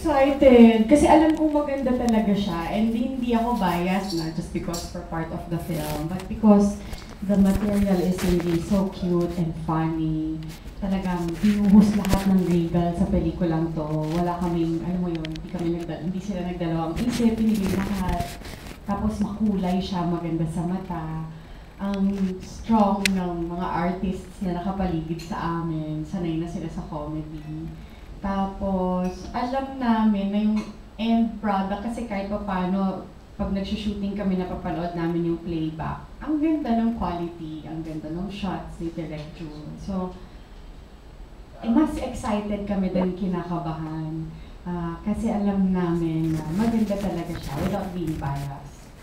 excited kasi alam kong maganda talaga siya and hindi ako biased na just because for part of the film but because the material is really so cute and funny. Talagang binuhos lahat ng regal sa pelikulang to. Wala kaming, alam mo yun, hindi sila nagdalawang isip, pinigil lahat. Tapos makulay siya, maganda sa mata. Ang strong ng mga artists na nakapaligid sa amin, sanay na sila sa comedy. Tapos, alam namin na yung end product, kasi kahit pa paano, pag nag-shooting kami, napapanood namin yung playback. Ang ganda ng quality, ang ganda ng shots ni Direk June. So, mas excited kami din kinakabahan. Kasi alam namin na maganda talaga siya without being biased.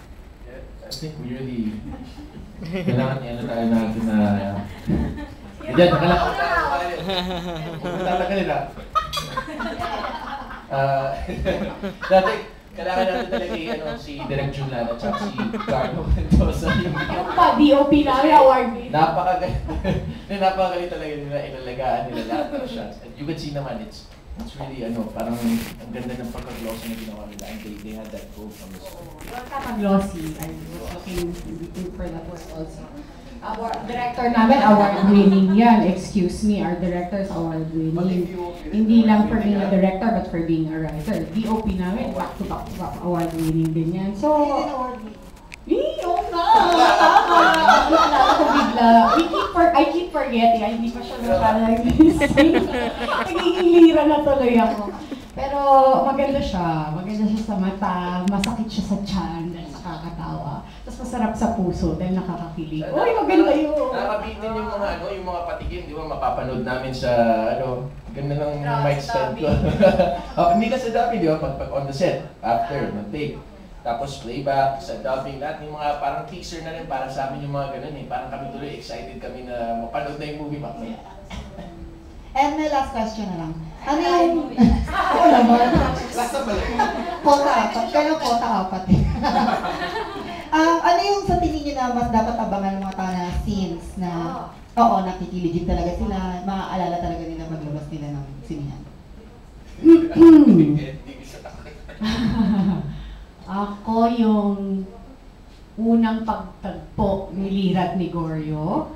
Yeah, I think we really, kailangan niya na tayo natin na, diyan, nakalakot tayo. Pumunta ka nila. Dati, kailangan natin talaga si Direk June Lana at si Carlo Mendoza. Yung pa-DOP namin, award me. Napakagaling talaga nila, inalagaan nila lahat ng shots. And you can see naman, it's really, parang ang ganda ng pagka-glossy na ginawa nila. And they had that goal from the script. Pagka-glossy, I was looking for that word also. Our director namin, award-winning yan. Excuse me, our director is award-winning. Hindi lang for being a director, but for being a writer. DOP namin, back-to-back award-winning din yan. So, oo nga! Tama! Ako bigla. I keep forgetting. Ay, hindi pa siya nakalag-isip. Nagiging lira na tuloy ako. Pero maganda siya. Maganda siya sa mata. Masakit siya sa tiyan dahil nakakatawa. Tapos masarap sa puso dahil nakakakilig. Uy, maganda yun! Nakakabitin yung mga yung mga patigin, di ba? Mapapanood namin sa ganda ng mic stand ko. Hindi ka sa dubbing, di ba? Pag on the set, after, mag-take. Tapos playback, sa dubbing, lahat yung mga parang teaser na rin para sa amin yung mga ganun eh. Parang kami tuloy, excited kami na mapanood na yung movie mamaya. And my last question na lang. Ano yung... Ako naman. Kota apat. Kaya kota apat eh. Ano yung sa tingin nyo na mas dapat abangan ng mga tao na scenes na oo, nakikiligin talaga sila, maaalala talaga nila maglabas nila ng sinihan? Ako yung unang pagtagpo ni Lira at ni Goryo,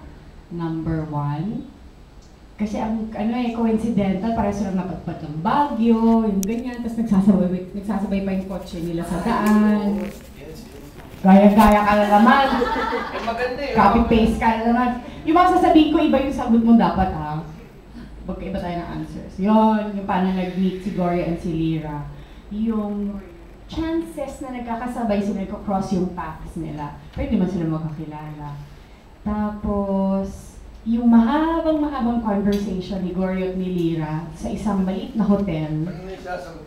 number 1. Kasi ang coincidental, para silang napagpag ng Baguio, yung ganyan, tapos nagsasabay pa yung kotse nila sa daan. Gaya-gaya ka na naman. Copy-paste ka na naman. Yung mga sasabihin ko, iba yung sagot mo dapat ha. Magkaiba tayo ng answers. Yun, yung paano nag-meet si Goryo and si Lira. Yung chances na nagkakasabay sila, nagko-cross yung paths nila. Pero hindi man sila magkakilala. Tapos, yung mahabang conversation ni Goryo at ni Lira sa isang maliit na hotel.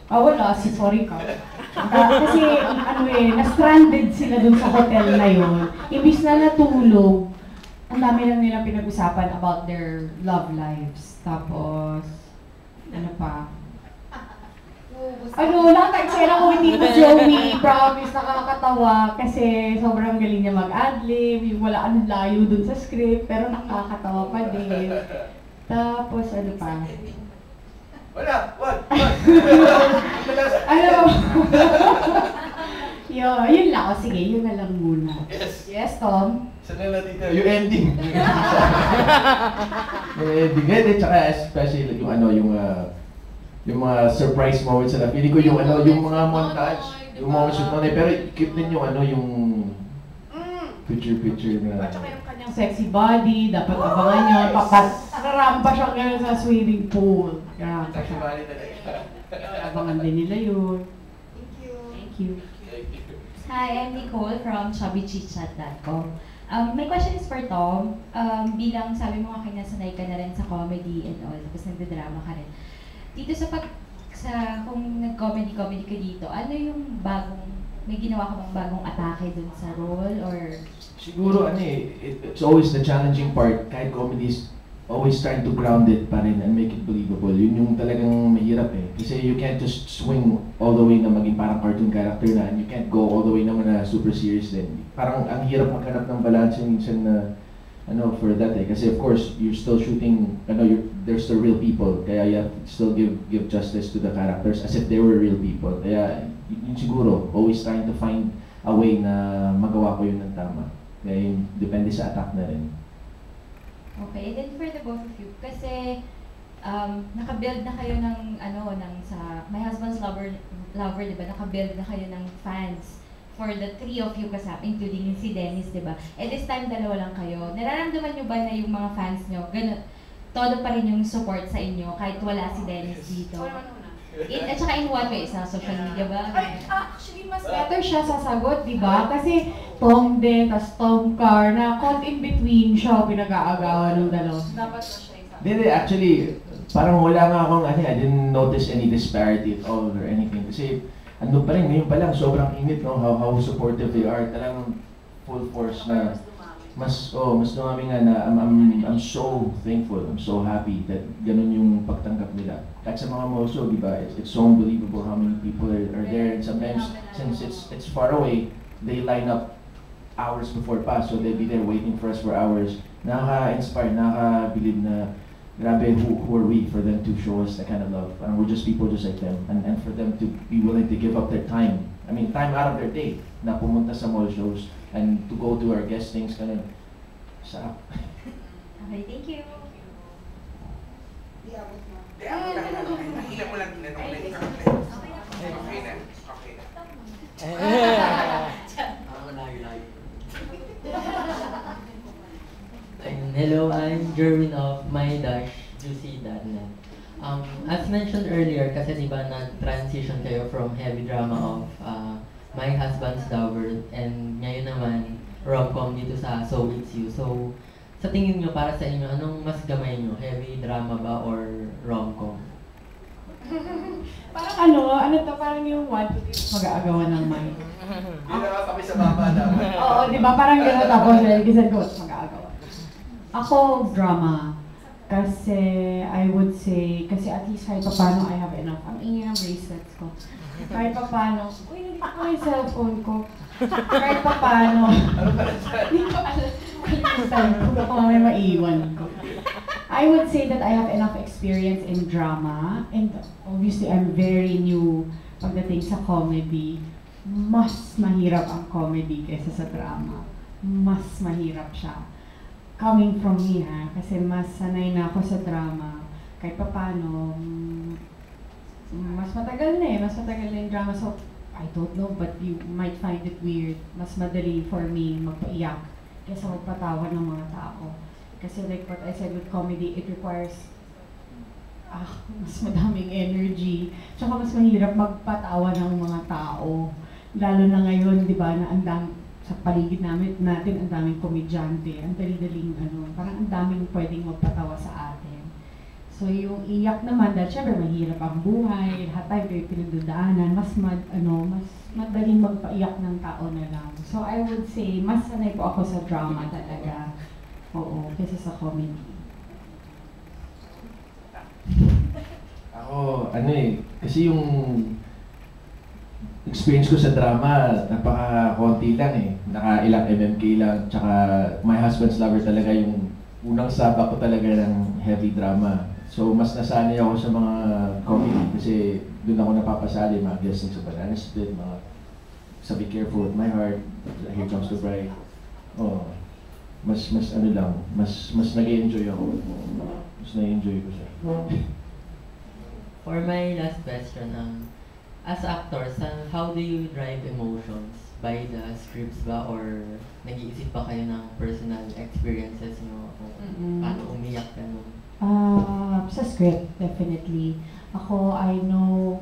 Wala, sorry ka. Kasi na-stranded sila dun sa hotel na yun. Imbis na natulog, ang dami lang nilang pinag-usapan about their love lives. Tapos, ano pa? Lahat ng eksena ko hindi ko Joey, promise, nakakatawa kasi sobrang galing niya mag-adlib, yung wala anong layo dun sa script, pero nakakatawa pa din. Tapos, ano pa? Wala! What? Yun lang. Sige, yun na lang muna. Yes. Yes, Tom? Saan na dito? Yung ending. Yung ending. At saka especially yung mga surprise moments na feeling ko yung mga montage, yung moments yung pero keep din yung picture na. At saka yung kanyang sexy body, dapat abangan nyo, nararampa siya ngayon sa swimming pool. Sexy body talaga. Abangan din nila yun. Thank Thank you. Hi, I'm Nicole from chubbychitchat.com. My question is for Tom. Bilang sabi mo nga kanya sanay ka na rin sa comedy and all, tapos nagdadrama ka rin. Dito kung nag-comedy ka dito, ano yung may ginawa ka bang bagong atake dun sa role or? Siguro it's always the challenging part, kahit comedy is always trying to ground it pa rin and make it believable. Yun yung talagang mahirap eh. Kasi you can't just swing all the way na maging parang cartoon character na, and you can't go all the way naman na super serious din. Parang ang hirap maghanap ng balance minsan na for that kasi of course you're still shooting, they're still real people, kaya you have to still give justice to the characters as if they were real people. Kaya yun siguro, always trying to find a way na magawa ko yun ng tama. Kaya yun, depende sa attack na rin. Okay, and then for the both of you, kasi naka-build na kayo ng sa My Husband's Lover, di ba? Naka-build na kayo ng fans for the three of you kasama, including si Dennis, di ba? And this time, dalawa lang kayo. Nararamdaman nyo ba na yung mga fans nyo, todo pa rin yung support sa inyo kahit wala si Dennis dito? At saka in what way? Sa social media ba? Actually, mas better siya sasagot, di ba? Kasi Tom din, tas Tom Carr, na caught in between siya, pinag-aagawan ng dalawa. Dapat na siya isa. Hindi, actually, parang wala nga akong, I didn't notice any disparity at all or anything. Kasi, ano pa rin, ngayon pa lang, sobrang init, no? How supportive they are. Talagang full force na mas dumami nga na I'm so thankful, I'm so happy that ganun yung pagtanggap nila. Kahit sa mga moso, di ba, it's so unbelievable how many people are there. And sometimes, since it's far away, they line up hours before pa, so they'll be there waiting for us for hours. Nakaka-inspire, nakaka-believe na grabe, who are we for them to show us that kind of love? And we're just people just like them. And for them to be willing to give up their time, time out of their day, na pumunta sa mall shows, and to go to our guestings, kind of, sarap. Okay, thank you. Hila mo lang tinanong na yung okay na. Hello, I'm Jerwin of myjuicy.net. As mentioned earlier, kasi di ba na-transition kayo from heavy drama of My Husband's Lover, and ngayon naman rom-com dito sa So It's You. So, sa tingin nyo, para sa inyo, anong mas gamay nyo? Heavy drama ba or rom-com? Parang parang yung 1, 2, 3, mag-aagawan ng mind. Hindi na kami sa baba dapat. Oo, di ba? Parang gano'n tapos, gisan ko, mag-aagawan. Ako, drama. Kasi, I would say, kasi at least kahit pa paano, I have enough. Ang ingay ng bracelets ko. Kahit pa paano, nandito ko yung cellphone ko. Kahit pa paano. Ano pala dyan? Hindi ko alam. Kung ako mamaya maiwan ko. I would say that I have enough experience in drama. And obviously, I'm very new pagdating sa comedy. Mas mahirap ang comedy kaysa sa drama. Mas mahirap siya. Coming from me, kasi mas sanay na ako sa drama. Kahit pa paano, mas matagal na mas matagal na yung drama. So, I don't know, but you might find it weird. Mas madali for me magpaiyak kaysa magpatawa ng mga tao. Kasi like what I said with comedy, it requires mas madaming energy. Tsaka mas mahirap magpatawa ng mga tao. Lalo na ngayon, di ba, na sa paligid natin ang daming komedyante, ang dali-daling parang ang daming pwedeng magpatawa sa atin. So yung iyak naman, dahil syempre mahirap ang buhay, lahat tayo kayo pinagdadaanan, mas madaling magpaiyak ng tao na lang. So I would say, mas sanay po ako sa drama talaga. Oo, kaysa sa comedy. Ako, kasi yung experience ko sa drama, napaka-konti lang naka-ilang MMK lang, tsaka My Husband's Lover talaga yung unang saba ko talaga ng heavy drama. So, mas nasanay ako sa mga comedy kasi doon ako napapasali, mga guesting sa Banana Split, mga sa Be Careful with My Heart, Here Comes the Bride. Mas nag-enjoy ako. Mas nag-enjoy ko siya. For my last question, as actors, how do you drive emotions? By the scripts ba or nag-iisip pa kayo ng personal experiences nyo? Paano umiyak ka nun? Sa script, definitely. Ako, I know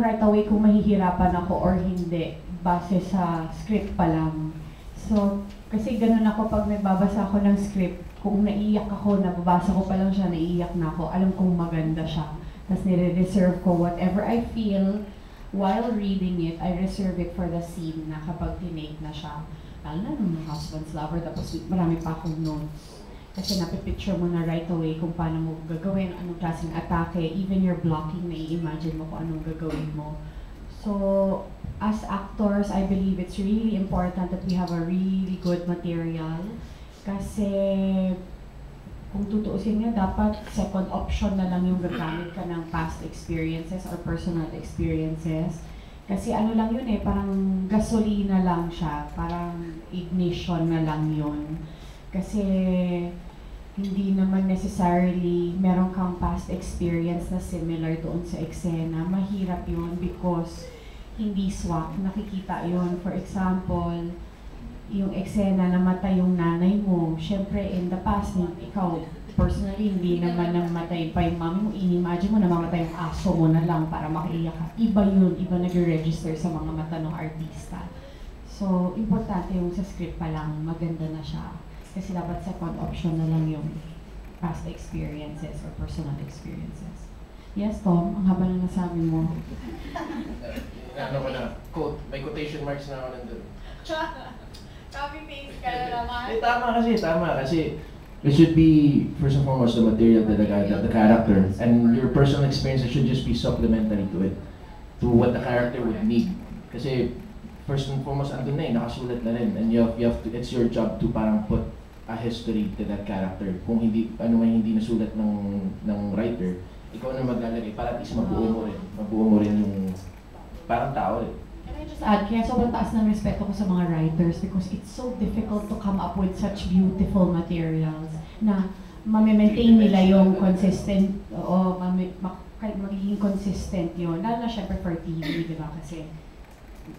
right away kung mahihirapan ako or hindi base sa script pa lang. So, kasi ganun ako pag nagbabasa ako ng script, kung naiiyak ako, nababasa ko pa lang siya, naiiyak na ako, alam kong maganda siya. Tapos nire-reserve ko whatever I feel while reading it, I reserve it for the scene na kapag tinake na siya. Lalo na ng My Husband's Lover, tapos marami pa akong notes. Kasi napipicture mo na right away kung paano mo gagawin, anong klaseng atake, even your blocking, nai-imagine mo kung anong gagawin mo. So, as actors, I believe it's really important that we have a really good material. Kasi, kung tutuusin nga, dapat second option na lang yung gagamit ka ng past experiences or personal experiences. Kasi ano lang yun parang gasolina lang siya, parang ignition na lang yun. Kasi, hindi naman necessarily meron kang past experience na similar doon sa eksena. Mahirap yun because hindi swak. Nakikita yun. For example, yung eksena na matay yung nanay mo, syempre in the past, ikaw personally hindi naman namatay pa yung mami mo. Inimagine mo na mamatay yung aso mo na lang para makiiyak ka. Iba yun. Iba nag-register sa mga mata ng artista. So, importante yung sa script pa lang, maganda na siya. Kasi dapat second option na lang yung past experiences or personal experiences. Yes, Tom, ang haba na nasabi mo. Ano ko na, quote, may quotation marks na ako nandun. Copy-paste ka na naman. Tama kasi it should be, first and foremost, the material that the character, and your personal experiences should just be supplementary to it, to what the character would need. Kasi, first and foremost, andun na nakasulat na rin, and you have to, it's your job to parang put a history to that character. Kung hindi, hindi nasulat ng writer, ikaw na maglalagay para at least mabuo mo rin yung parang tao rin. Can I just add, kaya sobrang taas ng respeto ko sa mga writers because it's so difficult to come up with such beautiful materials na ma-maintain nila yung consistent, o magiging consistent yun. Lalo na syempre for TV, di ba? Kasi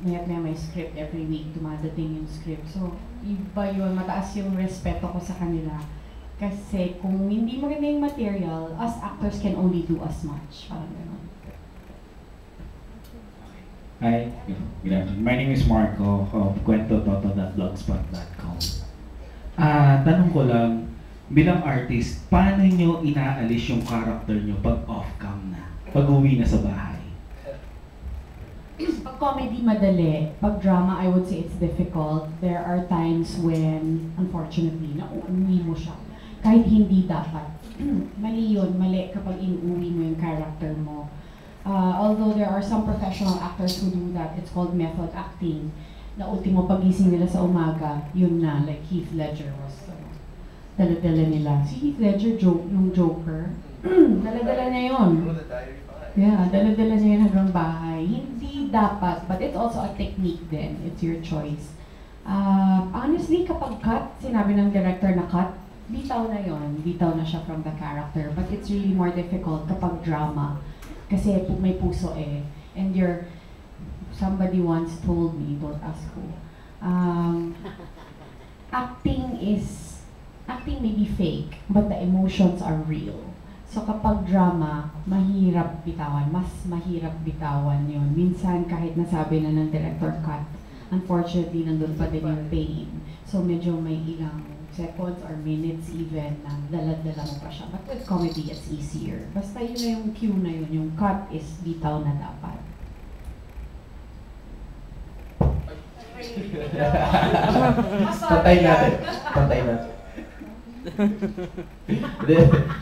may script every week, dumadating yung script. So, iba yun, mataas yung respeto ko sa kanila. Kasi kung hindi maganda yung material, us actors can only do as much. Parang gano'n. Hi, good afternoon. My name is Marco of kwentototo.blogspot.com. Tanong ko lang, bilang artist, paano nyo inaalis yung character nyo pag off-cam na? Pag uwi na sa bahay? Pag comedy, madali. Pag drama, I would say it's difficult. There are times when, unfortunately, nauuwi mo siya. Kahit hindi dapat. Mali yun, mali kapag inuuwi mo yung character mo. Although there are some professional actors who do that, it's called method acting. Na ultimo pagising nila sa umaga, yun na, like Heath Ledger was, dala-dala nila. Si Heath Ledger, yung Joker, dala-dala niya yun. Yeah, dala-dala niya yun hanggang bahay. Hindi dapat, but it's also a technique din. It's your choice. Honestly, kapag cut, sinabi ng director na cut, bitaw na yun. Bitaw na siya from the character. But it's really more difficult kapag drama. Kasi may puso and somebody once told me, don't ask who, acting may be fake, but the emotions are real. So kapag drama, mahirap bitawan, mas mahirap bitawan yun. Minsan kahit nasabi na ng director cut, unfortunately nandun pa din yung pain. So medyo may ilang seconds or minutes even na dala-dala mo pa siya. But with comedy, it's easier. Basta yun na yung cue na yun, yung cut is bitaw na dapat. Pantay natin.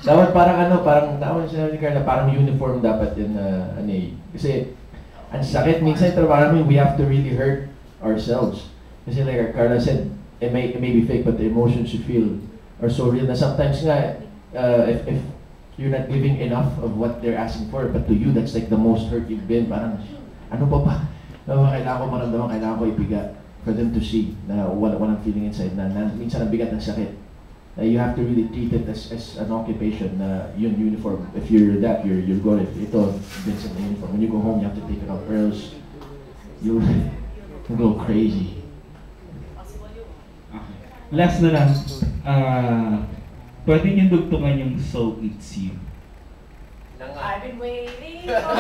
Dapat parang tama sinabi ni Carla, parang uniform dapat yun na kasi ang sakit minsan trabaho namin, we have to really hurt ourselves. Kasi like Carla said, it may be fake, but the emotions you feel are so real na sometimes nga, if you're not giving enough of what they're asking for, but to you, that's like the most hurt you've been. Parang, ano pa ba? Kailangan ko maramdaman, kailangan ko ibigat for them to see na what I'm feeling inside na minsan ang bigat ng sakit. You have to really treat it as an occupation na yun uniform. If you're that, you're going, ito, Vincent na uniform. When you go home, you have to take it off, or else you'll go crazy. Last na lang, pwede nyo dugtungan yung So It's You. I've been waiting for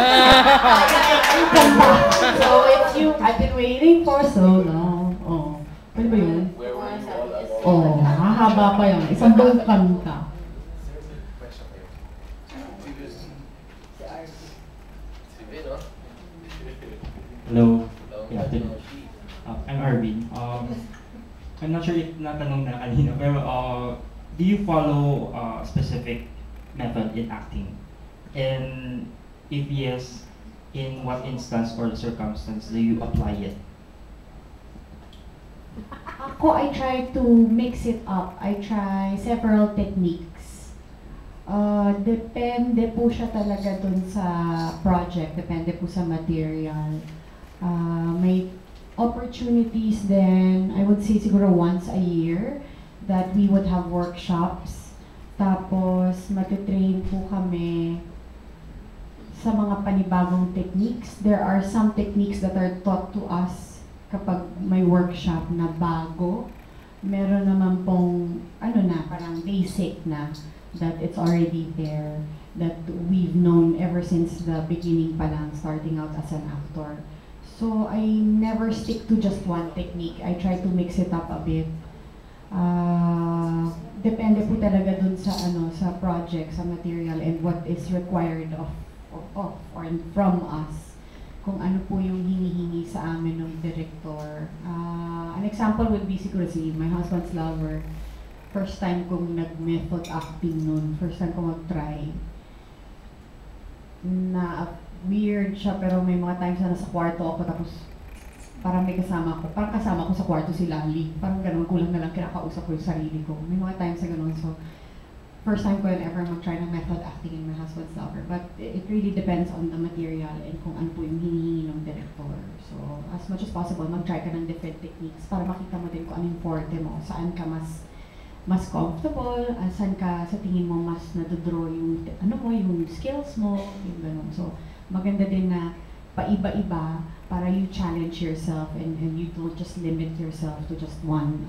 So it's you, I've been waiting for so long. Oh, pwede ba yun? Oh, mahaba pa yun. Isang buong kanta. Hello. Good afternoon. I'm Arvin. I'm not sure if natanong na kanina, pero do you follow a specific method in acting? And if yes, in what instance or circumstance do you apply it? Ako, I try to mix it up. I try several techniques. Depende po siya talaga dun sa project. Depende po sa material. May opportunities then, I would say siguro once a year that we would have workshops. Tapos, matitrain po kami sa mga panibagong techniques. There are some techniques that are taught to us kapag may workshop na bago. Meron naman pong, parang basic na that it's already there, that we've known ever since the beginning pa lang, starting out as an actor. So, I never stick to just one technique. I try to mix it up a bit. Depende po talaga dun sa sa project, sa material, and what is required of or from us. Kung ano po yung hinihingi sa amin ng director. An example would be siguro si My Husband's Lover. First time kong nag-method acting nun. First time kong mag-try. Weird siya, pero may mga times na nasa kwarto ako, tapos parang may kasama ko. Parang kasama ko sa kwarto si Lali. Parang ganun, kulang na lang kinakausap ko yung sarili ko. May mga times na ganun. So, first time ko yun ever mag-try ng method acting in My Husband's Lover. But it really depends on the material and kung ano po yung hinihingi ng director. So, as much as possible, mag-try ka ng different techniques para makita mo din kung ano yung forte mo, saan ka mas comfortable, saan ka sa tingin mo mas nadodraw yung, yung skills mo, yung ganun. So, maganda din na paiba-iba para you challenge yourself and you don't just limit yourself to just one,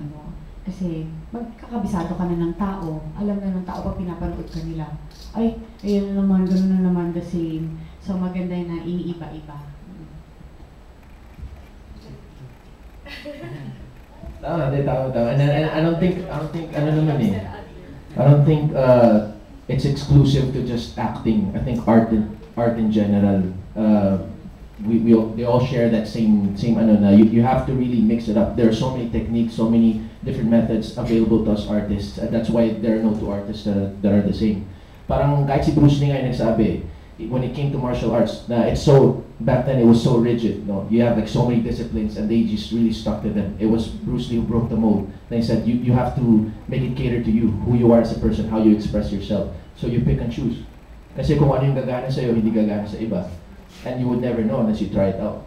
Kasi magkakabisado ka na ng tao, alam na ng tao pag pinapanood ka nila, ay, ayun naman, gano'n na naman, the same. So maganda na iniiba-iba. Tama. And I don't think it's exclusive to just acting. I think art in general, they all share that same you have to really mix it up. There are so many techniques, so many different methods available to us artists, and that's why there are no two artists that are the same. Parang kahit si Bruce Lee nga yung nagsabi, when it came to martial arts, it's so, back then it was so rigid, no? You have like so many disciplines and they just really stuck to them. It was Bruce Lee who broke the mold. And he said, you have to make it cater to you, who you are as a person, how you express yourself. So you pick and choose. Kasi kung ano yung gagana sa'yo, hindi gagana sa iba. And you would never know unless you try it out.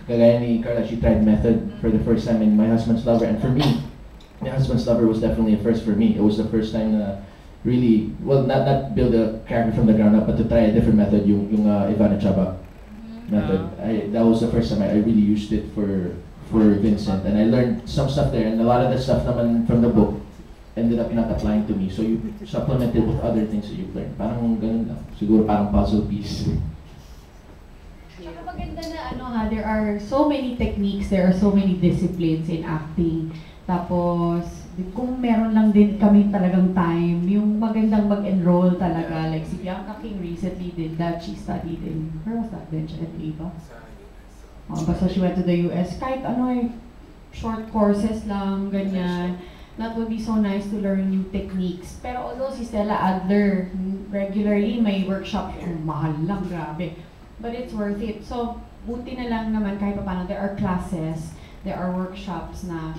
Kagaya ni Carla, she tried method for the first time in My Husband's Lover. And for me, My Husband's Lover was definitely a first for me. It was the first time na really, well, not build a character from the ground up, but to try a different method, yung Ivana Chabak method. That was the first time I really used it for Vincent. And I learned some stuff there. And a lot of the stuff naman from the book ended up not applying to me. So you supplement it with other things that you've learned. Parang ganun lang. Siguro parang puzzle piece. Saka maganda na there are so many techniques, there are so many disciplines in acting. Tapos, kung meron lang din kami talagang time, yung magandang mag-enroll talaga. Like si Bianca King recently did that. She studied in, where was that then? At Ava? Basta she went to the US. Kahit short courses lang, ganyan. That would be so nice to learn new techniques. Pero although si Stella Adler, regularly may workshop, mahal lang, grabe. But it's worth it. So, buti na lang naman kahit pa paano, there are classes, there are workshops na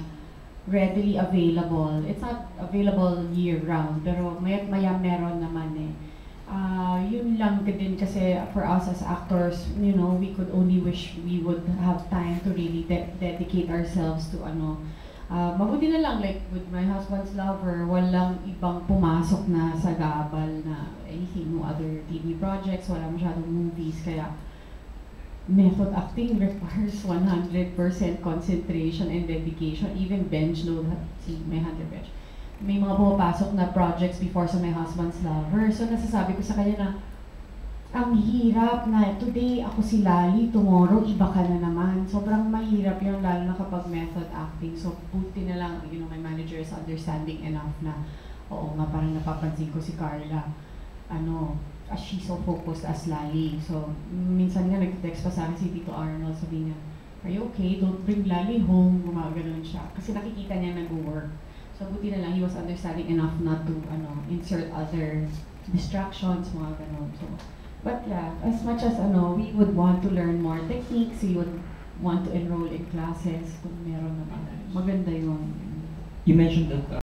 readily available. It's not available year-round, pero maya't maya meron naman eh. Yun lang din kasi for us as actors, we could only wish we would have time to really dedicate ourselves to mabuti na lang, like with My Husband's Lover, walang ibang pumasok na sa gabal na anything, no other TV projects, wala masyadong movies, kaya method acting requires 100% concentration and dedication. Even bench load, si may 100 bench. May mga pumapasok na projects before sa My Husband's Lover. So nasasabi ko sa kanya na, ang hirap na today ako si Lali, tomorrow iba ka na naman. Sobrang mahirap yun, lalo na kapag method acting. So buti na lang, my manager is understanding enough na, oo nga, parang napapansin ko si Carla, as she's so focused as Lali. So, minsan nga nag-text pa sa akin si Tito Arnold, sabi niya, are you okay? Don't bring Lali home. Gumagano'n siya. Kasi nakikita niya nag-work. So, buti na lang, he was understanding enough not to insert other distractions, mga gano'n. So, But yeah, as much as we would want to learn more techniques, we would want to enroll in classes kung meron naman. Maganda yun. You mentioned that